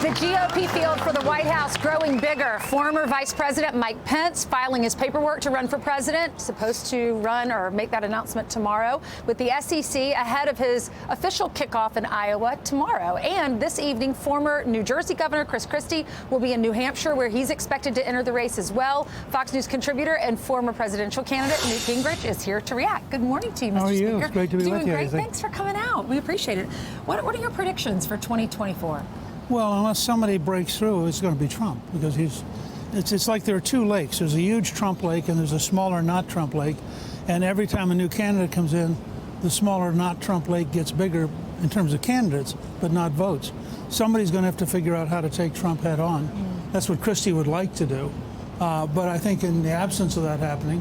The GOP field for the White House growing bigger. Former Vice President Mike Pence filing his paperwork to run for president, supposed to run or make that announcement tomorrow, with the SEC ahead of his official kickoff in Iowa tomorrow. And this evening, former New Jersey Governor Chris Christie will be in New Hampshire, where he's expected to enter the race as well. Fox News contributor and former presidential candidate Newt Gingrich is here to react. Good morning to you, Mr. How are you? Speaker. It's great to be with you. Doing great. Thanks for coming out. We appreciate it. What are your predictions for 2024? Well, unless somebody breaks through, it's going to be Trump, because it's like there are two lakes. There's a huge Trump lake and there's a smaller not Trump lake. And every time a new candidate comes in, the smaller not Trump lake gets bigger in terms of candidates, but not votes. Somebody's going to have to figure out how to take Trump head on. That's what Christie would like to do. But I think in the absence of that happening,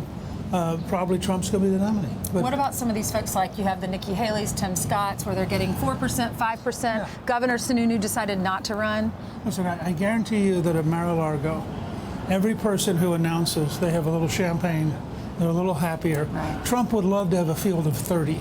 probably Trump's going to be the nominee. But what about some of these folks, like you have the Nikki Haley's, Tim Scott's, where they're getting 4%, 5%? Yeah. Governor Sununu decided not to run. Listen, I guarantee you that at Mar-a-Lago, every person who announces they have a little champagne, they're a little happier. Right. Trump would love to have a field of 30.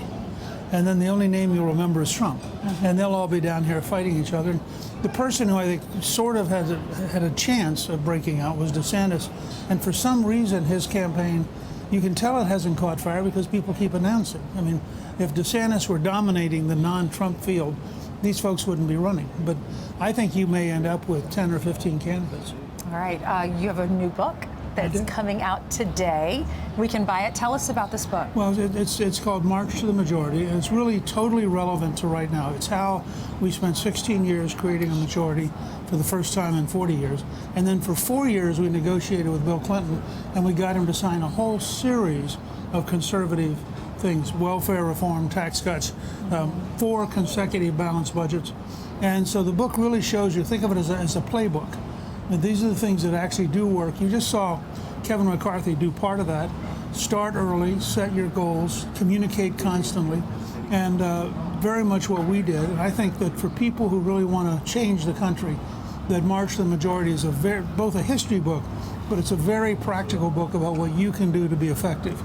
And then the only name you'll remember is Trump. And they'll all be down here fighting each other. And the person who I think sort of had a chance of breaking out was DeSantis. And for some reason, his campaign, you can tell it hasn't caught fire because people keep announcing. I mean, if DeSantis were dominating the non-Trump field, these folks wouldn't be running. But I think you may end up with 10 or 15 candidates. All right. You have a new book that's coming out today. We can buy it. Tell us about this book. Well, it's called March to the Majority, and it's really totally relevant to right now. It's how we spent 16 years creating a majority for the first time in 40 years. And then for 4 years, we negotiated with Bill Clinton, and we got him to sign a whole series of conservative things: welfare reform, tax cuts, 4 consecutive balanced budgets. And so the book really shows you, think of it as a playbook. And these are the things that actually do work. You just saw Kevin McCarthy do part of that. Start early, set your goals, communicate constantly, and very much what we did. And I think that for people who really want to change the country, that March to the Majority is both a history book, but it's a very practical book about what you can do to be effective.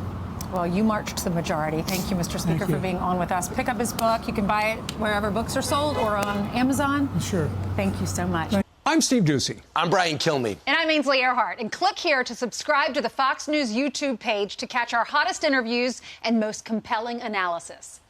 Well, you marched to the majority. Thank you, Mr. Speaker, for being on with us. Pick up his book. You can buy it wherever books are sold or on Amazon. Sure. Thank you so much. I'm Steve Ducey. I'm Brian Kilmeade. And I'm Ainsley Earhart. And click here to subscribe to the Fox News YouTube page to catch our hottest interviews and most compelling analysis.